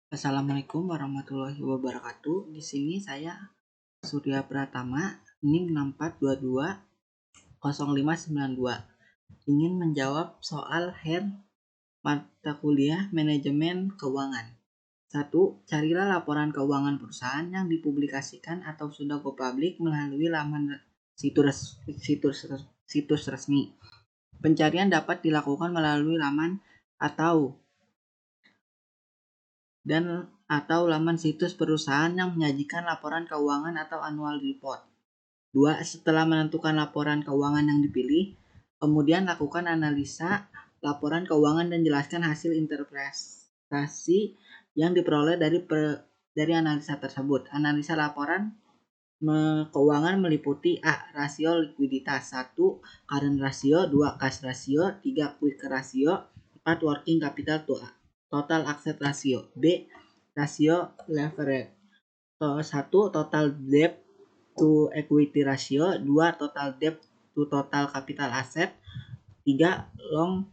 Assalamualaikum warahmatullahi wabarakatuh. Di sini saya Surya Pratama, NIM 64220592, ingin menjawab soal HER mata kuliah Manajemen Keuangan. 1. Carilah laporan keuangan perusahaan yang dipublikasikan atau sudah go public melalui laman situs resmi. Pencarian dapat dilakukan melalui laman atau laman situs perusahaan yang menyajikan laporan keuangan atau annual report. 2. Setelah menentukan laporan keuangan yang dipilih, kemudian lakukan analisa laporan keuangan dan jelaskan hasil interpretasi yang diperoleh dari analisa tersebut. Analisa laporan keuangan meliputi A. Rasio likuiditas 1. Current ratio 2. Cash ratio 3. Quick ratio 4. Working capital total asset ratio. B. Rasio leverage 1. Total debt to equity ratio 2. Total debt to total capital asset 3. Long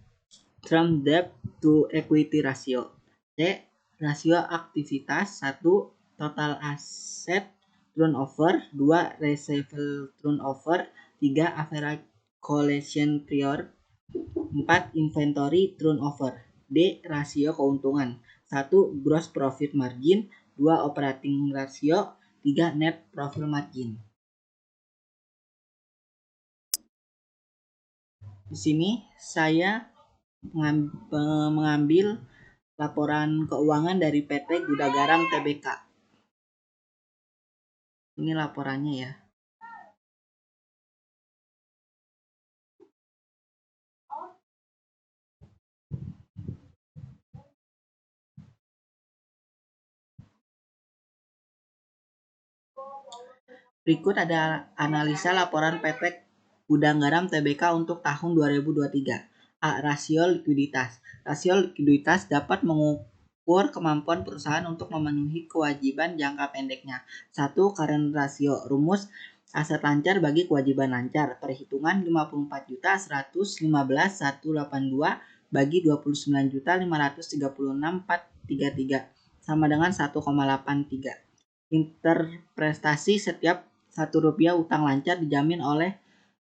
term debt to equity ratio. C. Rasio aktivitas 1. Total asset turnover 2. Receivable turnover 3. Average collection period 4. Inventory turnover. D. Rasio keuntungan 1. Gross profit margin 2. Operating ratio 3. Net profit margin. Di sini saya mengambil laporan keuangan dari PT Gudang Garam Tbk. Ini laporannya ya. Berikut ada analisa laporan PT Gudang Garam Tbk untuk tahun 2023. A. Rasio likuiditas. Rasio likuiditas dapat mengukur kemampuan perusahaan untuk memenuhi kewajiban jangka pendeknya. 1. Current ratio. Rumus aset lancar bagi kewajiban lancar. Perhitungan 54.115.182 bagi 29.536.433 sama dengan 1,83. Interpretasi setiap Rp1 utang lancar dijamin oleh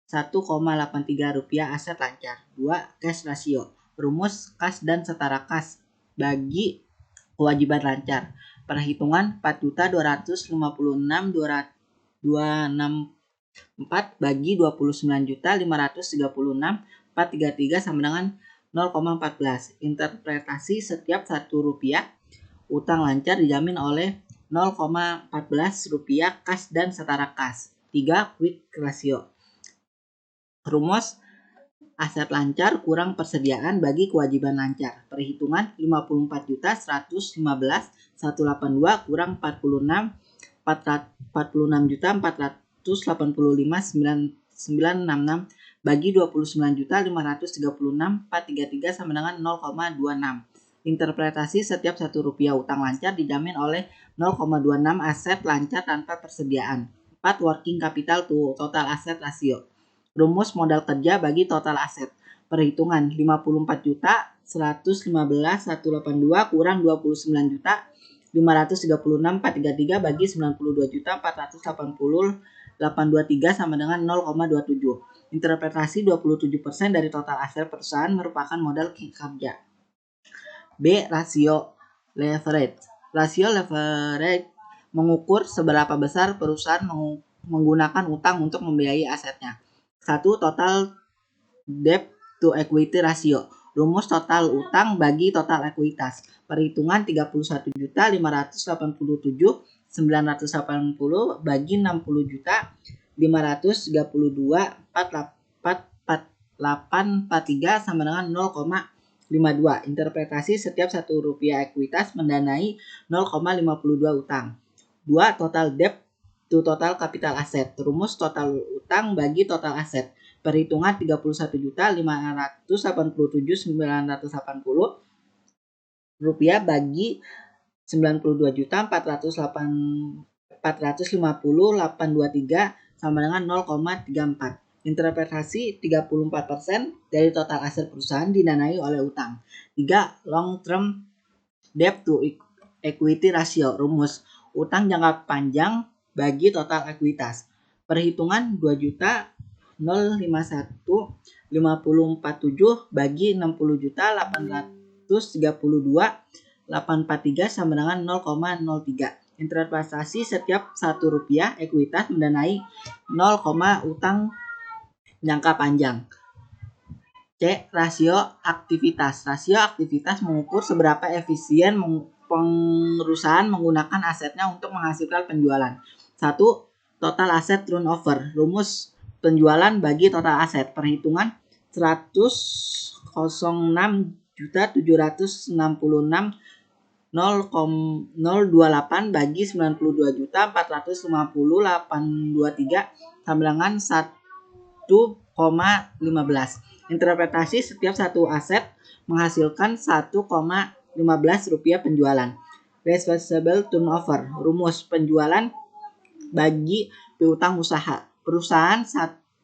Rp1,83 aset lancar. 2. Cash ratio. Rumus kas dan setara kas bagi kewajiban lancar. Perhitungan 4.256.264 bagi 29.536.433 sama dengan 0,14. Interpretasi setiap Rp1 utang lancar dijamin oleh Rp0,14 kas dan setara kas. 3. Quick ratio. Rumus aset lancar kurang persediaan bagi kewajiban lancar. Perhitungan 54.115.182 kurang 46.485.966 bagi 29.536.433 sama dengan 0,26. Interpretasi setiap Rp1 utang lancar dijamin oleh 0,26 aset lancar tanpa persediaan. 4. Working capital to total asset ratio. Rumus modal kerja bagi total aset. Perhitungan 54.115.182 kurang 29.536.433 bagi 92.480.823 sama dengan 0,27. Interpretasi 27% dari total aset perusahaan merupakan modal kerja. B. Rasio leverage. Rasio leverage mengukur seberapa besar perusahaan menggunakan utang untuk membiayai asetnya. 1. Total debt to equity ratio. Rumus total utang bagi total ekuitas. Perhitungan 31.587.980 bagi 60.432.843 sama dengan 0,52. Interpretasi setiap Rp1 ekuitas mendanai 0,52 utang. 2. Total debt to total capital asset. Rumus total utang bagi total aset. Perhitungan 31.587.980 bagi 92.450.823 sama dengan 0,34. Interpretasi 34% dari total aset perusahaan didanai oleh utang. 3. Long term debt to equity ratio. Rumus utang jangka panjang bagi total ekuitas. Perhitungan 2 juta 051 5047 bagi 60 juta 832 843 sama dengan 0,03. Interpretasi setiap Rp1 ekuitas mendanai 0, utang jangka panjang. C. Rasio aktivitas. Rasio aktivitas mengukur seberapa efisien perusahaan menggunakan asetnya untuk menghasilkan penjualan. 1. Total aset turnover. Rumus penjualan bagi total aset. Perhitungan 106.766 0,028 bagi 92.450.823 sama dengan 1,15. Interpretasi setiap satu aset menghasilkan 1,15 rupiah penjualan. Responsible turnover. Rumus penjualan bagi piutang usaha. Perusahaan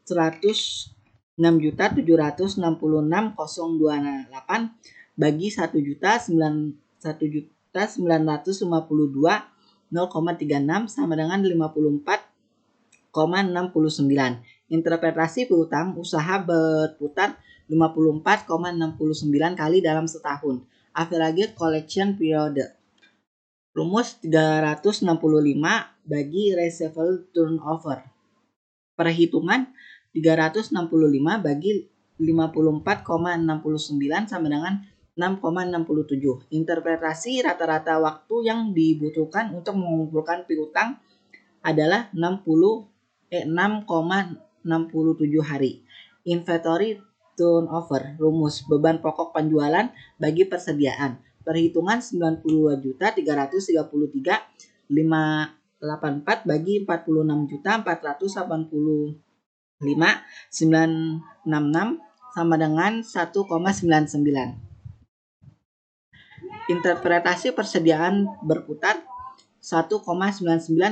106.766.028 bagi 1.952.036 sama dengan 54,69. Interpretasi piutang usaha berputar 54,69 kali dalam setahun. Average collection period. Rumus 365 bagi receivable turnover. Perhitungan 365 bagi 54,69 sama dengan 6,67. Interpretasi rata-rata waktu yang dibutuhkan untuk mengumpulkan piutang adalah 6,67 hari. Inventory turnover. Rumus beban pokok penjualan bagi persediaan. Perhitungan 92.333.584 bagi 46.485.966 sama dengan 1,99. Interpretasi persediaan berputar 1,99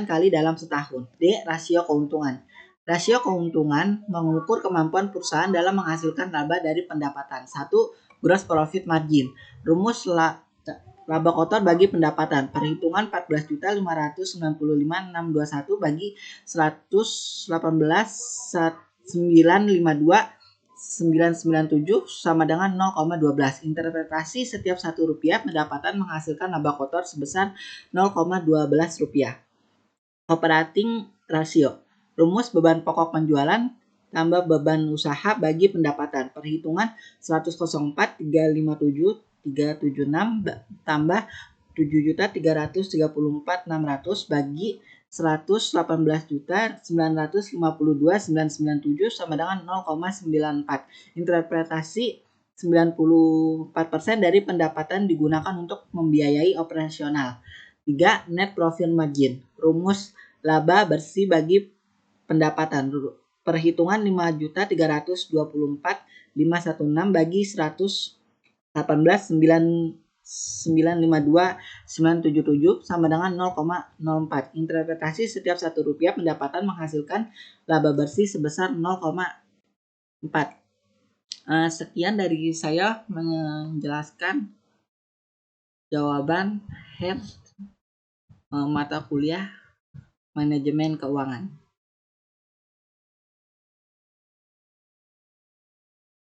kali dalam setahun. D. Rasio keuntungan. Rasio keuntungan mengukur kemampuan perusahaan dalam menghasilkan laba dari pendapatan. 1. Gross profit margin. Rumus laba kotor bagi pendapatan. Perhitungan 14.595.621 bagi 118.952.997 sama dengan 0,12. Interpretasi setiap Rp1 pendapatan menghasilkan laba kotor sebesar 0,12 rupiah. Operating ratio. Rumus beban pokok penjualan tambah beban usaha bagi pendapatan. Perhitungan 100.357.376 tambah 7.334.600 bagi 118.952.997 sama dengan 0,94. Interpretasi 94% dari pendapatan digunakan untuk membiayai operasional. 3. Net profit margin. Rumus laba bersih bagi pendapatan. Perhitungan 5.324.516 bagi 118.952.977 sama dengan 0,04. Interpretasi setiap Rp1 pendapatan menghasilkan laba bersih sebesar 0,4. Sekian dari saya menjelaskan jawaban head mata kuliah manajemen keuangan.